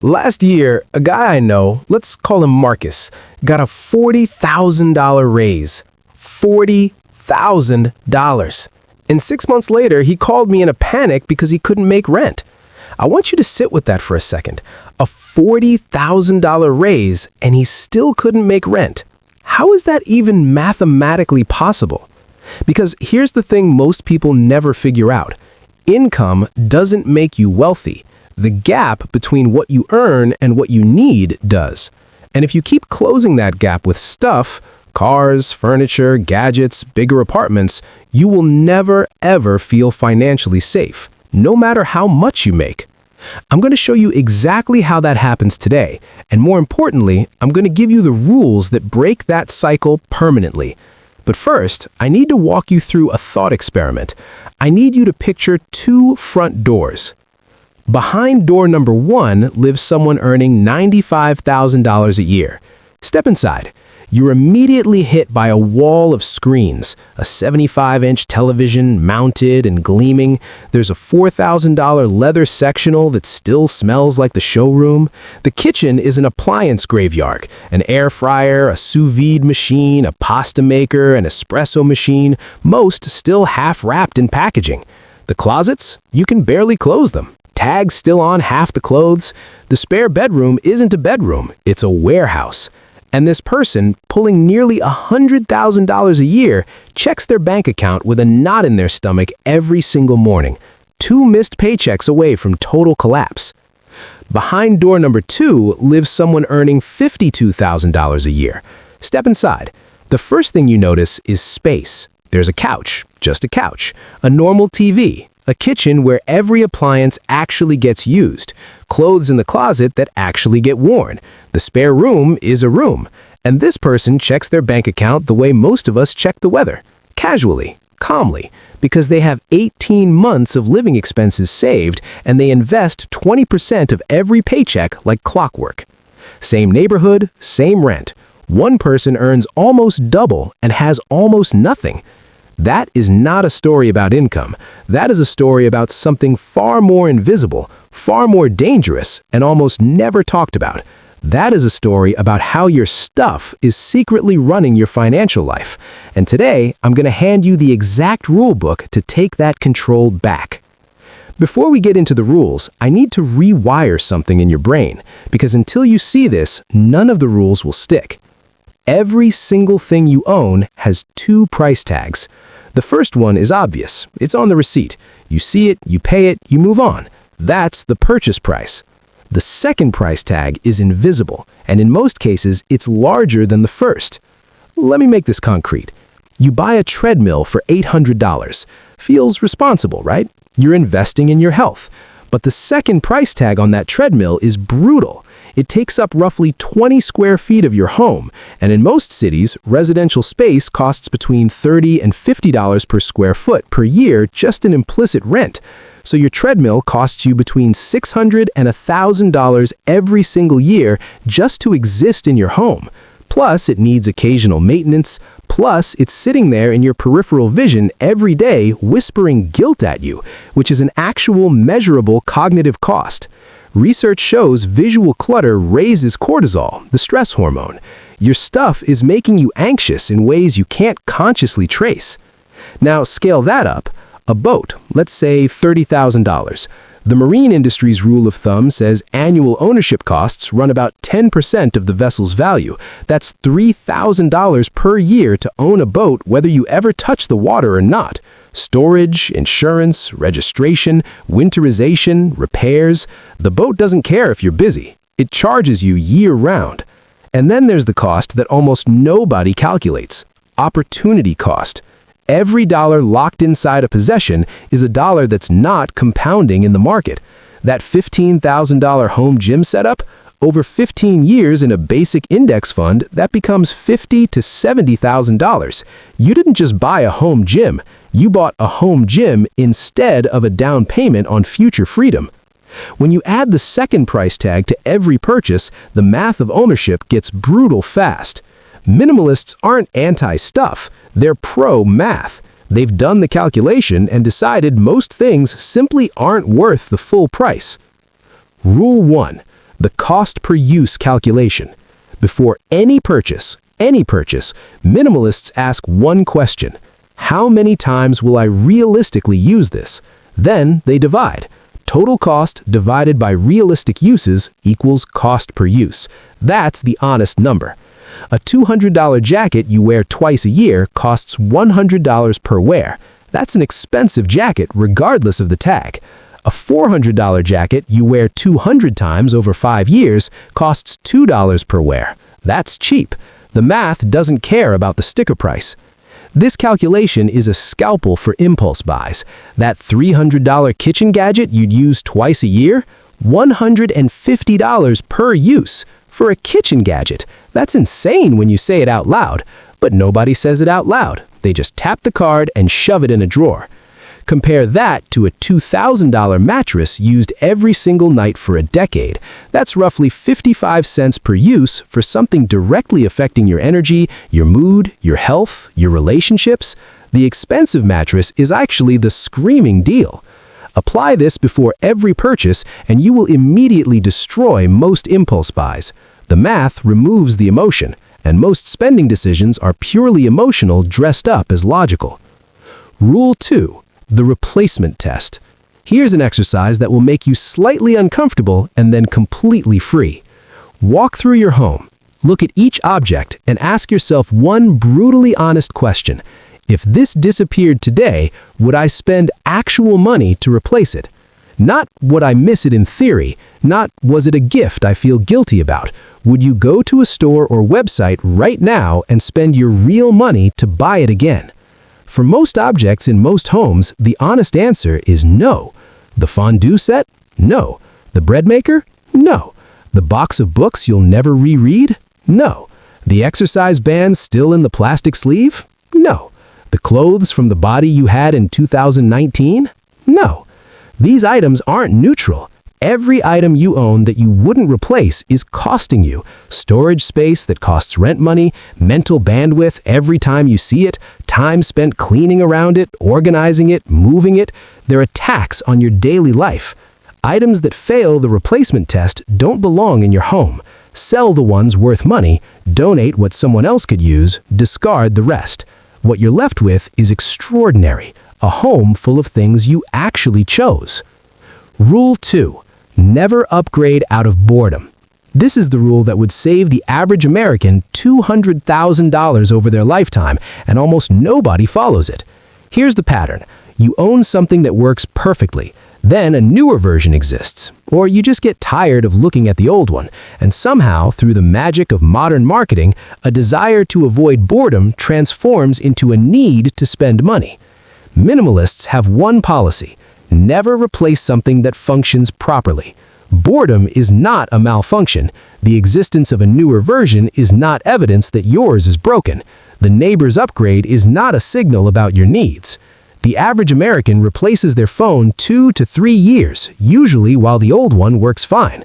Last year, a guy I know, let's call him Marcus, got a $40,000 raise. $40,000. And 6 months later, he called me in a panic because he couldn't make rent. I want you to sit with that for a second. A $40,000 raise, and he still couldn't make rent. How is that even mathematically possible? Because here's the thing most people never figure out. Income doesn't make you wealthy. The gap between what you earn and what you need does. And if you keep closing that gap with stuff, cars, furniture, gadgets, bigger apartments, you will never ever feel financially safe, no matter how much you make. I'm going to show you exactly how that happens today, and more importantly, I'm going to give you the rules that break that cycle permanently. But first, I need to walk you through a thought experiment. I need you to picture two front doors. Behind door number 1 lives someone earning $95,000 a year. Step inside. You're immediately hit by a wall of screens, a 75-inch television mounted and gleaming. There's a $4,000 leather sectional that still smells like the showroom. The kitchen is an appliance graveyard, an air fryer, a sous vide machine, a pasta maker, an espresso machine, most still half wrapped in packaging. The closets, you can barely close them. Tags still on half the clothes. The spare bedroom isn't a bedroom, it's a warehouse. And this person, pulling nearly $100,000 a year, checks their bank account with a knot in their stomach every single morning. 2 missed paychecks away from total collapse. Behind door number 2 lives someone earning $52,000 a year. Step inside. The first thing you notice is space. There's a couch, just a couch, a normal TV, a kitchen where every appliance actually gets used, clothes in the closet that actually get worn. The spare room is a room, and this person checks their bank account the way most of us check the weather, casually, calmly, because they have 18 months of living expenses saved and they invest 20% of every paycheck like clockwork. Same neighborhood, same rent. One person earns almost double and has almost nothing. That is not a story about income. That is a story about something far more invisible, far more dangerous, and almost never talked about. That is a story about how your stuff is secretly running your financial life. And today, I'm going to hand you the exact rule book to take that control back. Before we get into the rules, I need to rewire something in your brain, because until you see this, none of the rules will stick. Every single thing you own has 2 price tags. The first one is obvious. It's on the receipt. You see it, you pay it, you move on. That's the purchase price. The second price tag is invisible, and in most cases, it's larger than the first. Let me make this concrete. You buy a treadmill for $800. Feels responsible, right? You're investing in your health. But the second price tag on that treadmill is brutal. It takes up roughly 20 square feet of your home, and in most cities, residential space costs between $30 and $50 per square foot per year just in implicit rent. So your treadmill costs you between $600 and $1,000 every single year just to exist in your home. Plus, it needs occasional maintenance. Plus, it's sitting there in your peripheral vision every day whispering guilt at you, which is an actual measurable cognitive cost. Research shows visual clutter raises cortisol, the stress hormone. Your stuff is making you anxious in ways you can't consciously trace. Now, scale that up. A boat, let's say $30,000. The marine industry's rule of thumb says annual ownership costs run about 10% of the vessel's value. That's $3,000 per year to own a boat whether you ever touch the water or not. Storage, insurance, registration, winterization, repairs. The boat doesn't care if you're busy. It charges you year-round. And then there's the cost that almost nobody calculates. Opportunity cost. Every dollar locked inside a possession is a dollar that's not compounding in the market. That $15,000 home gym setup, over 15 years in a basic index fund, that becomes $50,000 to $70,000. You didn't just buy a home gym. You bought a home gym instead of a down payment on future freedom. When you add the second price tag to every purchase, the math of ownership gets brutal fast. Minimalists aren't anti-stuff, they're pro-math. They've done the calculation and decided most things simply aren't worth the full price. Rule 1. the cost per use calculation. Before any purchase, minimalists ask one question: how many times will I realistically use this? Then they divide. Total cost divided by realistic uses equals cost per use. That's the honest number. A $200 jacket you wear twice a year costs $100 per wear. That's an expensive jacket regardless of the tag. A $400 jacket you wear 200 times over 5 years costs $2 per wear. That's cheap. The math doesn't care about the sticker price. This calculation is a scalpel for impulse buys. That $300 kitchen gadget you'd use twice a year? $150 per use. For a kitchen gadget, that's insane when you say it out loud. But nobody says it out loud. They just tap the card and shove it in a drawer. Compare that to a $2,000 mattress used every single night for a decade. That's roughly 55 cents per use for something directly affecting your energy, your mood, your health, your relationships. The expensive mattress is actually the screaming deal. Apply this before every purchase and you will immediately destroy most impulse buys. The math removes the emotion, and most spending decisions are purely emotional dressed up as logical. Rule 2. The replacement test. Here's an exercise that will make you slightly uncomfortable and then completely free. Walk through your home, look at each object, and ask yourself one brutally honest question. If this disappeared today, would I spend actual money to replace it? Not would I miss it in theory, not was it a gift I feel guilty about. Would you go to a store or website right now and spend your real money to buy it again? For most objects in most homes, the honest answer is no. The fondue set? No. The bread maker? No. The box of books you'll never reread? No. The exercise band still in the plastic sleeve? No. The clothes from the body you had in 2019? No. These items aren't neutral. Every item you own that you wouldn't replace is costing you. Storage space that costs rent money, mental bandwidth every time you see it, time spent cleaning around it, organizing it, moving it. They're a tax on your daily life. Items that fail the replacement test don't belong in your home. Sell the ones worth money, donate what someone else could use, discard the rest. What you're left with is extraordinary, a home full of things you actually chose. Rule 2. Never upgrade out of boredom. This is the rule that would save the average American $200,000 over their lifetime, and almost nobody follows it. Here's the pattern. You own something that works perfectly. Then a newer version exists, or you just get tired of looking at the old one, and somehow, through the magic of modern marketing, a desire to avoid boredom transforms into a need to spend money. Minimalists have one policy: never replace something that functions properly. Boredom is not a malfunction. The existence of a newer version is not evidence that yours is broken. The neighbor's upgrade is not a signal about your needs. The average American replaces their phone 2 to 3 years, usually while the old one works fine.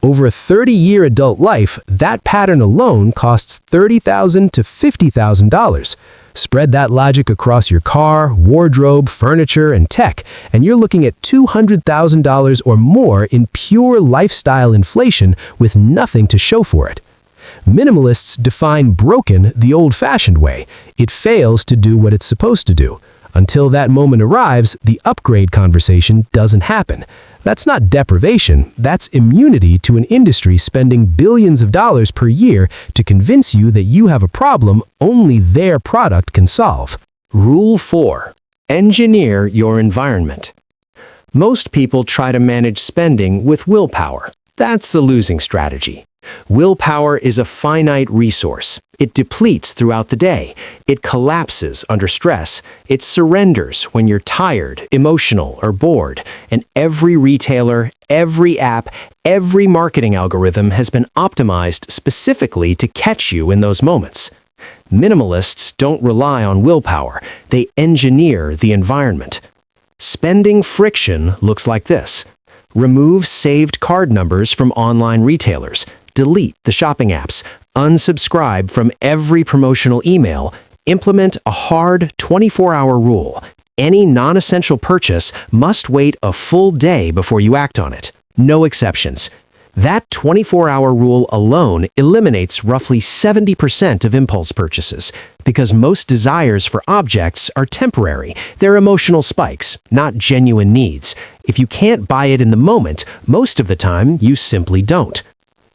Over a 30-year adult life, that pattern alone costs $30,000 to $50,000. Spread that logic across your car, wardrobe, furniture, and tech, and you're looking at $200,000 or more in pure lifestyle inflation with nothing to show for it. Minimalists define broken the old-fashioned way. It fails to do what it's supposed to do. Until that moment arrives, the upgrade conversation doesn't happen. That's not deprivation, that's immunity to an industry spending billions of dollars per year to convince you that you have a problem only their product can solve. Rule 4. Engineer your environment. Most people try to manage spending with willpower. That's a losing strategy. Willpower is a finite resource. It depletes throughout the day. It collapses under stress. It surrenders when you're tired, emotional, or bored. And every retailer, every app, every marketing algorithm has been optimized specifically to catch you in those moments. Minimalists don't rely on willpower. They engineer the environment. Spending friction looks like this. Remove saved card numbers from online retailers. Delete the shopping apps. Unsubscribe from every promotional email. Implement a hard 24-hour rule. Any non-essential purchase must wait a full day before you act on it. No exceptions. That 24-hour rule alone eliminates roughly 70% of impulse purchases, because most desires for objects are temporary. They're emotional spikes, not genuine needs. If you can't buy it in the moment, most of the time you simply don't.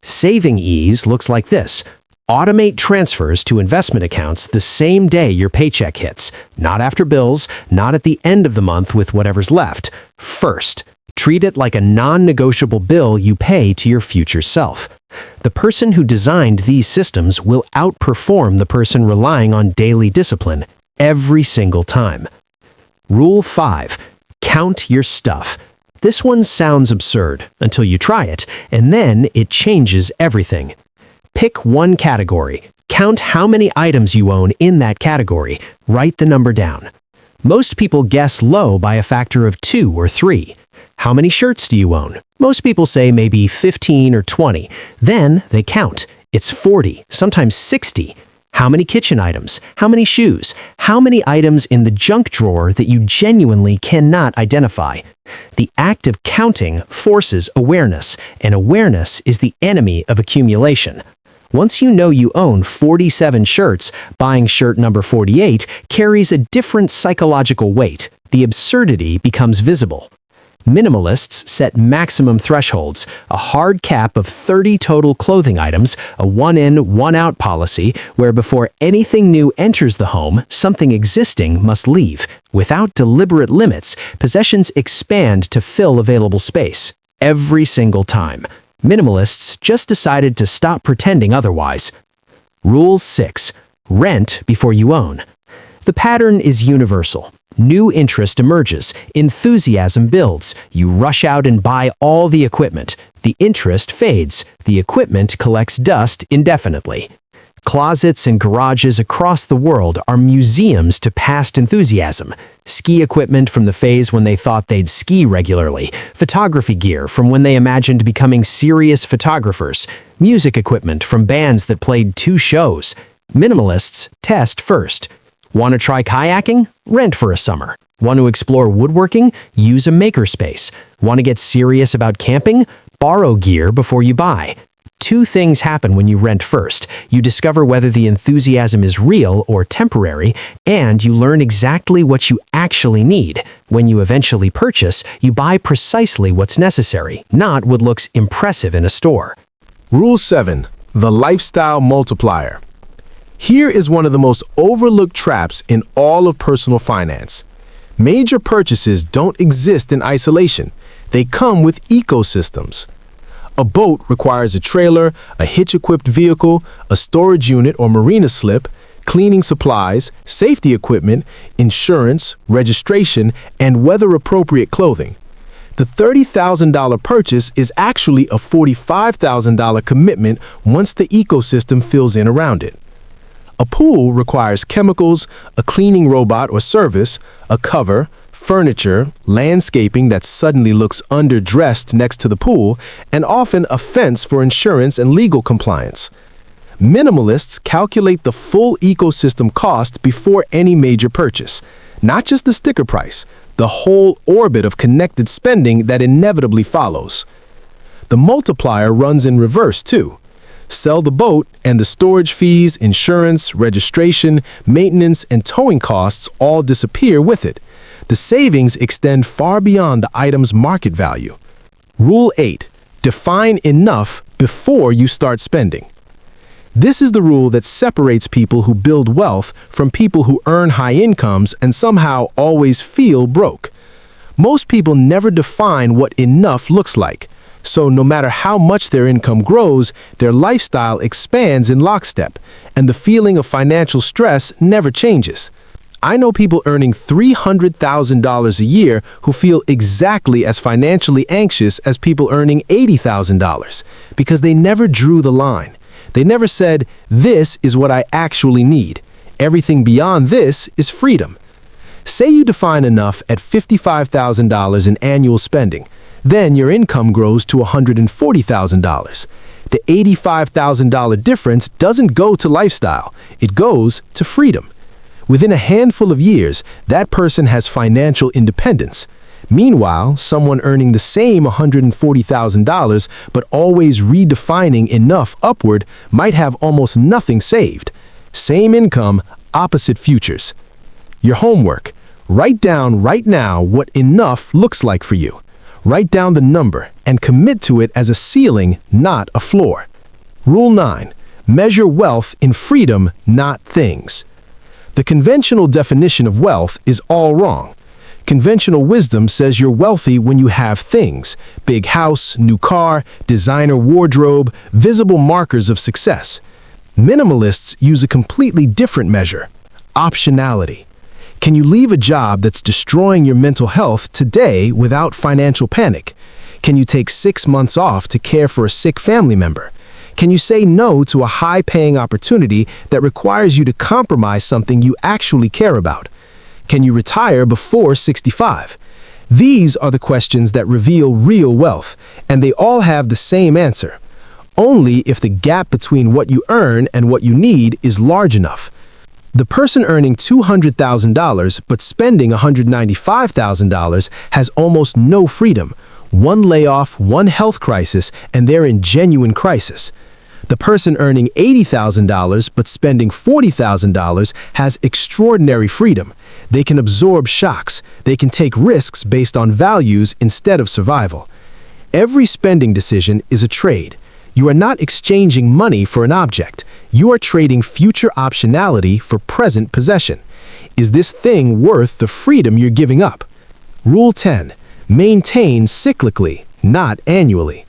Saving ease looks like this. Automate transfers to investment accounts the same day your paycheck hits, not after bills, not at the end of the month with whatever's left. First, treat it like a non-negotiable bill you pay to your future self. The person who designed these systems will outperform the person relying on daily discipline every single time. Rule 5. Count your stuff. This one sounds absurd until you try it, and then it changes everything. Pick one category. Count how many items you own in that category. Write the number down. Most people guess low by a factor of 2 or 3. How many shirts do you own? Most people say maybe 15 or 20. Then they count. It's 40, sometimes 60. How many kitchen items? How many shoes? How many items in the junk drawer that you genuinely cannot identify? The act of counting forces awareness, and awareness is the enemy of accumulation. Once you know you own 47 shirts, buying shirt number 48 carries a different psychological weight. The absurdity becomes visible. Minimalists set maximum thresholds, a hard cap of 30 total clothing items, a one-in, one-out policy where before anything new enters the home, something existing must leave. Without deliberate limits, possessions expand to fill available space. Every single time. Minimalists just decided to stop pretending otherwise. Rule 6. Rent before you own. The pattern is universal. New interest emerges, enthusiasm builds, you rush out and buy all the equipment. The interest fades, the equipment collects dust indefinitely. Closets and garages across the world are museums to past enthusiasm. Ski equipment from the phase when they thought they'd ski regularly. Photography gear from when they imagined becoming serious photographers. Music equipment from bands that played 2 shows. Minimalists test first. Want to try kayaking? Rent for a summer. Want to explore woodworking? Use a makerspace. Want to get serious about camping? Borrow gear before you buy. 2 things happen when you rent first. You discover whether the enthusiasm is real or temporary, and you learn exactly what you actually need. When you eventually purchase, you buy precisely what's necessary, not what looks impressive in a store. Rule 7. The lifestyle multiplier. Here is one of the most overlooked traps in all of personal finance. Major purchases don't exist in isolation. They come with ecosystems. A boat requires a trailer, a hitch-equipped vehicle, a storage unit or marina slip, cleaning supplies, safety equipment, insurance, registration, and weather-appropriate clothing. The $30,000 purchase is actually a $45,000 commitment once the ecosystem fills in around it. A pool requires chemicals, a cleaning robot or service, a cover, furniture, landscaping that suddenly looks underdressed next to the pool, and often a fence for insurance and legal compliance. Minimalists calculate the full ecosystem cost before any major purchase, not just the sticker price, the whole orbit of connected spending that inevitably follows. The multiplier runs in reverse, too. Sell the boat, and the storage fees, insurance, registration, maintenance, and towing costs all disappear with it. The savings extend far beyond the item's market value. Rule 8. Define enough before you start spending. This is the rule that separates people who build wealth from people who earn high incomes and somehow always feel broke. Most people never define what enough looks like. So no matter how much their income grows, their lifestyle expands in lockstep, and the feeling of financial stress never changes. I know people earning $300,000 a year who feel exactly as financially anxious as people earning $80,000 because they never drew the line. They never said, "This is what I actually need. Everything beyond this is freedom." Say you define enough at $55,000 in annual spending. Then your income grows to $140,000. The $85,000 difference doesn't go to lifestyle, it goes to freedom. Within a handful of years, that person has financial independence. Meanwhile, someone earning the same $140,000 but always redefining enough upward might have almost nothing saved. Same income, opposite futures. Your homework. Write down right now what enough looks like for you. Write down the number and commit to it as a ceiling, not a floor. Rule 9. Measure wealth in freedom, not things. The conventional definition of wealth is all wrong. Conventional wisdom says you're wealthy when you have things: big house, new car, designer wardrobe, visible markers of success. Minimalists use a completely different measure: optionality. Can you leave a job that's destroying your mental health today without financial panic? Can you take 6 months off to care for a sick family member? Can you say no to a high-paying opportunity that requires you to compromise something you actually care about? Can you retire before 65? These are the questions that reveal real wealth, and they all have the same answer. Only if the gap between what you earn and what you need is large enough. The person earning $200,000 but spending $195,000 has almost no freedom. One layoff, one health crisis, and they're in genuine crisis. The person earning $80,000 but spending $40,000 has extraordinary freedom. They can absorb shocks. They can take risks based on values instead of survival. Every spending decision is a trade. You are not exchanging money for an object. You are trading future optionality for present possession. Is this thing worth the freedom you're giving up? Rule 10. Maintain cyclically, not annually.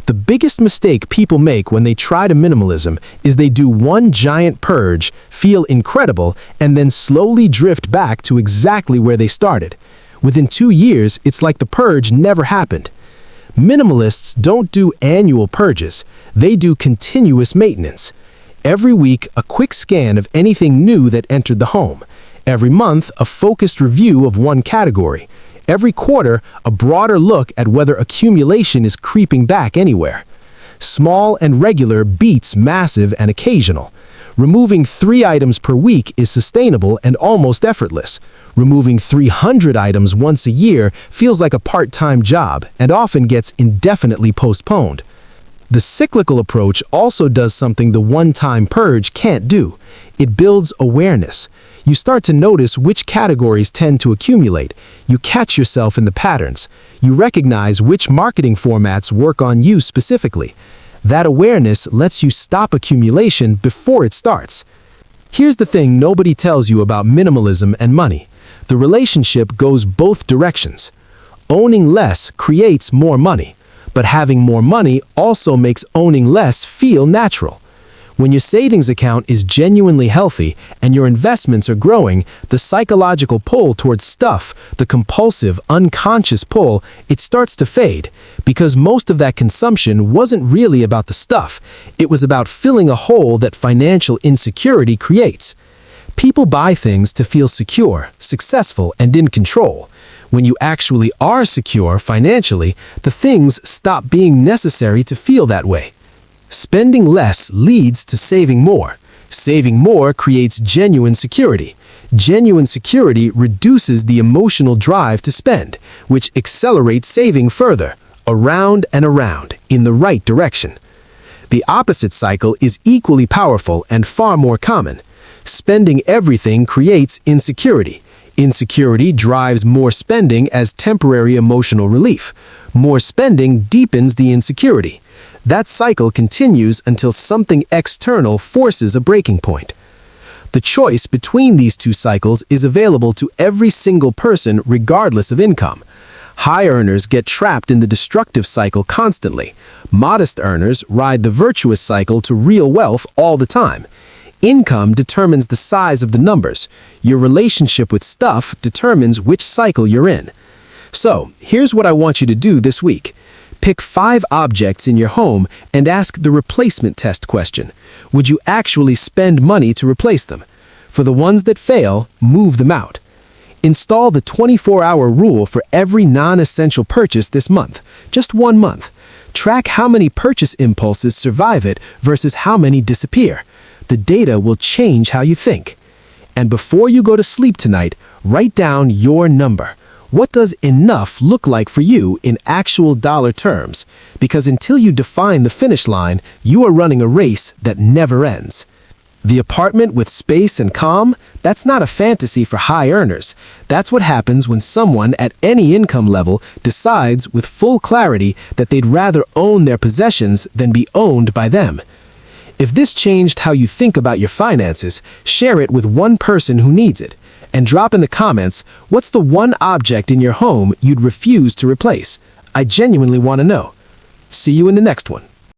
The biggest mistake people make when they try to minimalism is they do one giant purge, feel incredible, and then slowly drift back to exactly where they started. Within 2 years, it's like the purge never happened. Minimalists don't do annual purges. They do continuous maintenance. Every week, a quick scan of anything new that entered the home. Every month, a focused review of one category. Every quarter, a broader look at whether accumulation is creeping back anywhere. Small and regular beats massive and occasional. Removing 3 items per week is sustainable and almost effortless. Removing 300 items once a year feels like a part-time job and often gets indefinitely postponed. The cyclical approach also does something the one-time purge can't do. It builds awareness. You start to notice which categories tend to accumulate. You catch yourself in the patterns. You recognize which marketing formats work on you specifically. That awareness lets you stop accumulation before it starts. Here's the thing nobody tells you about minimalism and money. The relationship goes both directions. Owning less creates more money, but having more money also makes owning less feel natural. When your savings account is genuinely healthy and your investments are growing, the psychological pull towards stuff, the compulsive, unconscious pull, it starts to fade, because most of that consumption wasn't really about the stuff. It was about filling a hole that financial insecurity creates. People buy things to feel secure, successful, and in control. When you actually are secure financially, the things stop being necessary to feel that way. Spending less leads to saving more. Saving more creates genuine security. Genuine security reduces the emotional drive to spend, which accelerates saving further, around and around, in the right direction. The opposite cycle is equally powerful and far more common. Spending everything creates insecurity. Insecurity drives more spending as temporary emotional relief. More spending deepens the insecurity. That cycle continues until something external forces a breaking point. The choice between these two cycles is available to every single person regardless of income. High earners get trapped in the destructive cycle constantly. Modest earners ride the virtuous cycle to real wealth all the time. Income determines the size of the numbers. Your relationship with stuff determines which cycle you're in. So, here's what I want you to do this week. Pick 5 objects in your home and ask the replacement test question. Would you actually spend money to replace them? For the ones that fail, move them out. Install the 24-hour rule for every non-essential purchase this month, just 1 month. Track how many purchase impulses survive it versus how many disappear. The data will change how you think. And before you go to sleep tonight, write down your number. What does enough look like for you in actual dollar terms? Because until you define the finish line, you are running a race that never ends. The apartment with space and calm, that's not a fantasy for high earners. That's what happens when someone at any income level decides with full clarity that they'd rather own their possessions than be owned by them. If this changed how you think about your finances, share it with one person who needs it. And drop in the comments, what's the one object in your home you'd refuse to replace? I genuinely want to know. See you in the next one.